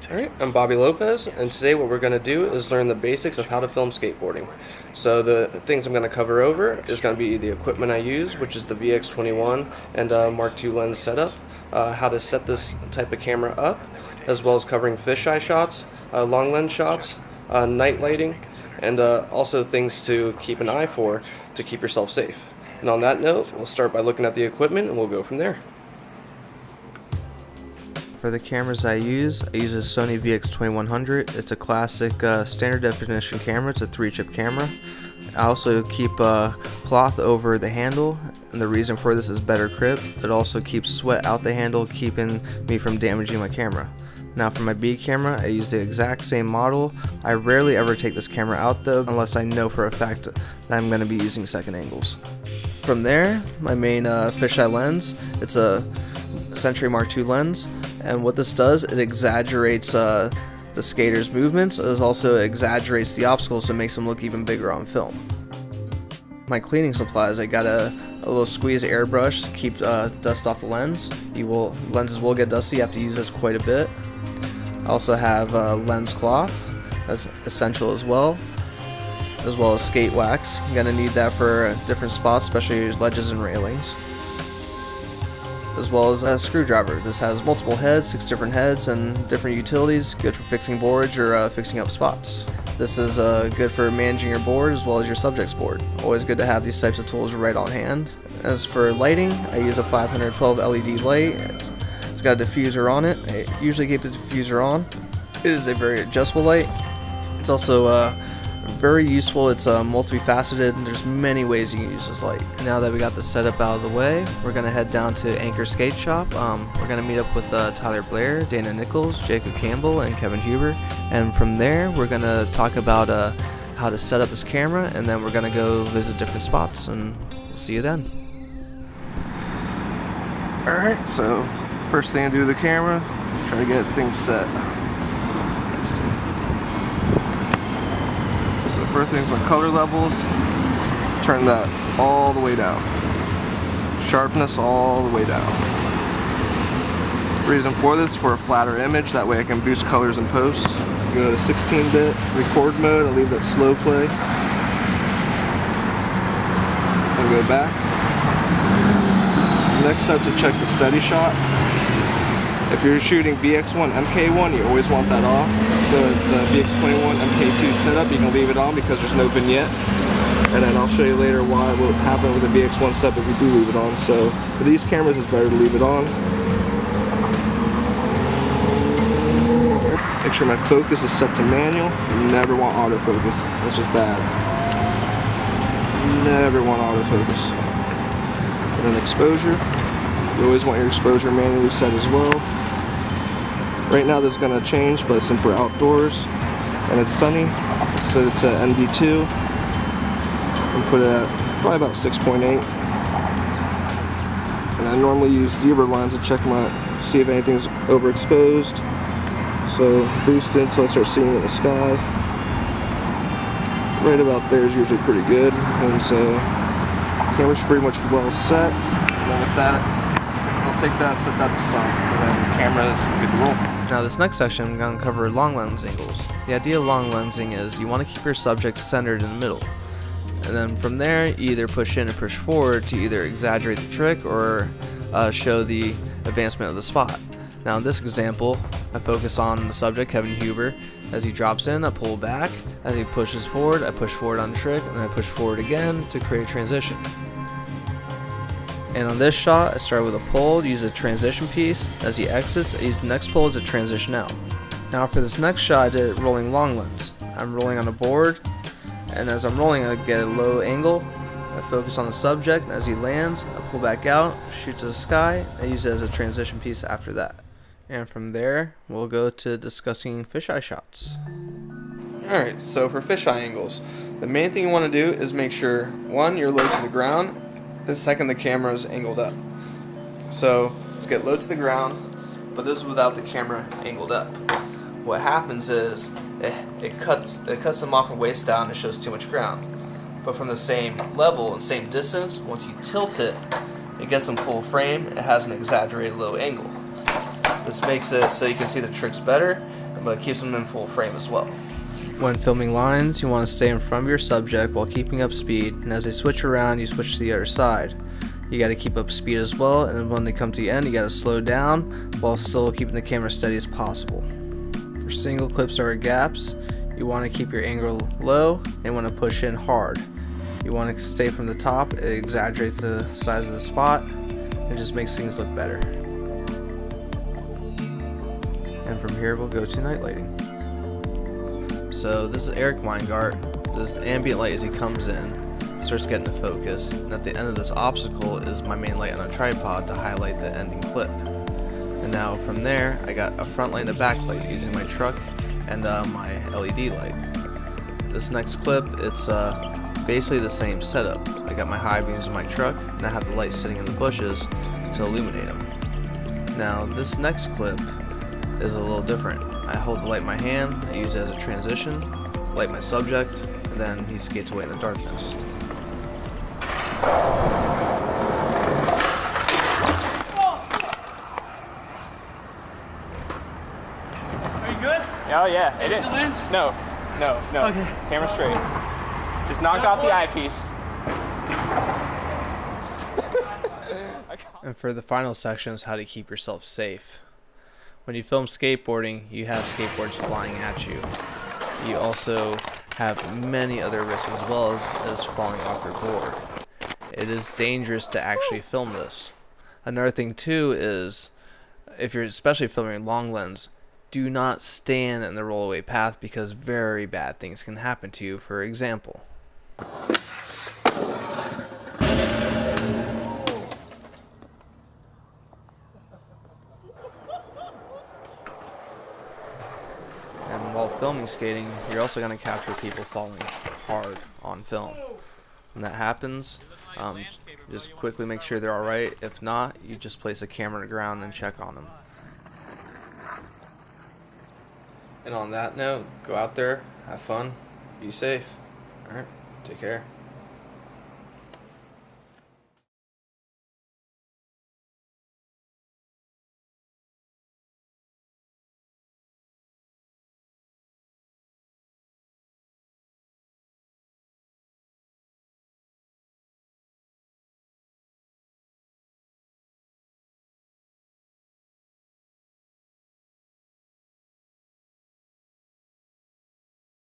Alright, I'm Bobby Lopez, and today what we're going to do is learn the basics of how to film skateboarding. So the things I'm going to cover over is going to be the equipment I use, which is the VX21 and Mark II lens setup, how to set this type of camera up, as well as covering fisheye shots, long lens shots, night lighting, and also things to keep an eye for to keep yourself safe. And on that note, we'll start by looking at the equipment and we'll go from there. For the cameras I use a Sony VX2100. It's a classic standard definition camera. It's a 3-chip camera. I also keep cloth over the handle, and the reason for this is better grip. It also keeps sweat out the handle, keeping me from damaging my camera. Now for my B camera, I use the exact same model. I rarely ever take this camera out though, unless I know for a fact that I'm going to be using second angles. From there, my main fisheye lens, it's a Century Mark II lens, and what this does, it exaggerates the skater's movements, as also exaggerates the obstacles, so it makes them look even bigger on film. My cleaning supplies, I got a little squeeze airbrush to keep dust off the lens. Lenses will get dusty, you have to use this quite a bit. I also have lens cloth, that's essential as well as skate wax. You're gonna need that for different spots, especially ledges and railings. As well as a screwdriver. This has multiple heads, 6 different heads and different utilities, good for fixing boards or fixing up spots. This is good for managing your board as well as your subject's board. Always good to have these types of tools right on hand. As for lighting, I use a 512 LED light. It's got a diffuser on it. I usually keep the diffuser on. It is a very adjustable light. It's also very useful. It's multifaceted, and there's many ways you can use this light. Now that we got the setup out of the way, we're gonna head down to Anchor Skate Shop. We're gonna meet up with Tyler Blair, Dana Nichols, Jacob Campbell, and Kevin Huber, and from there we're gonna talk about how to set up this camera, and then we're gonna go visit different spots, and we'll see you then. Alright, so first thing I do to the camera, try to get things set. First things on color levels, turn that all the way down. Sharpness all the way down. Reason for this, for a flatter image, that way I can boost colors in post. Go to 16-bit record mode, I'll leave that slow play. And go back. Next up, to check the steady shot. If you're shooting VX1 MK1, you always want that off. The VX21 MK2 setup, you can leave it on because there's no vignette. And then I'll show you later why what would happen with the VX1 setup if you do leave it on. So for these cameras, it's better to leave it on. Make sure my focus is set to manual. You never want autofocus. That's just bad. Never want autofocus. And then exposure. You always want your exposure manually set as well. Right now this is going to change, but since we're outdoors and it's sunny, let's set it to NB2 and put it at probably about 6.8. And I normally use zebra lines to check see if anything's overexposed. So boost it until I start seeing it in the sky. Right about there is usually pretty good, and so the camera's pretty much well set. And then with that, I'll take that and set that to sun, and then the camera is good to roll. Now this next section, I'm going to cover long lens angles. The idea of long lensing is you want to keep your subject centered in the middle. And then from there, you either push in or push forward to either exaggerate the trick or show the advancement of the spot. Now in this example, I focus on the subject, Kevin Huber. As he drops in, I pull back. As he pushes forward, I push forward on the trick, and then I push forward again to create a transition. And on this shot, I start with a pull, use a transition piece. As he exits, I use the next pull as a transition out. Now for this next shot, I did rolling long lens. I'm rolling on a board, and as I'm rolling, I get a low angle. I focus on the subject, and as he lands, I pull back out, shoot to the sky. I use it as a transition piece after that. And from there, we'll go to discussing fisheye shots. Alright, so for fisheye angles, the main thing you want to do is make sure, one, you're low to the ground, and second, the camera is angled up. So let's get low to the ground, but this is without the camera angled up. What happens is it cuts them off and waist down and it shows too much ground. But from the same level and same distance, once you tilt it, it gets them full frame. It has an exaggerated low angle. This makes it so you can see the tricks better, but keeps them in full frame as well. When filming lines, you want to stay in front of your subject while keeping up speed, and as they switch around, you switch to the other side. You got to keep up speed as well, and then when they come to the end, you got to slow down while still keeping the camera steady as possible. For single clips or gaps, you want to keep your angle low and want to push in hard. You want to stay from the top, it exaggerates the size of the spot and just makes things look better. And from here we'll go to night lighting. So this is Eric Weingart. This is the ambient light as he comes in. Starts getting the focus, and at the end of this obstacle is my main light on a tripod to highlight the ending clip. And now from there I got a front light and a back light using my truck and my LED light. This next clip, it's basically the same setup. I got my high beams in my truck and I have the light sitting in the bushes to illuminate them. Now this next clip is a little different. I hold the light in my hand, I use it as a transition, light my subject, and then he skates away in the darkness. Are you good? Oh yeah, Hit the lens? No. Okay. Camera straight. Just knocked off the eyepiece. And for the final section is how to keep yourself safe. When you film skateboarding, you have skateboards flying at you. You also have many other risks as well as falling off your board. It is dangerous to actually film this. Another thing too is, if you're especially filming long lens, do not stand in the rollaway path because very bad things can happen to you. For example, and while filming skating, you're also going to capture people falling hard on film. When that happens, just quickly make sure they're alright. If not, you just place a camera on the ground and check on them. And on that note, go out there, have fun, be safe. Alright, take care.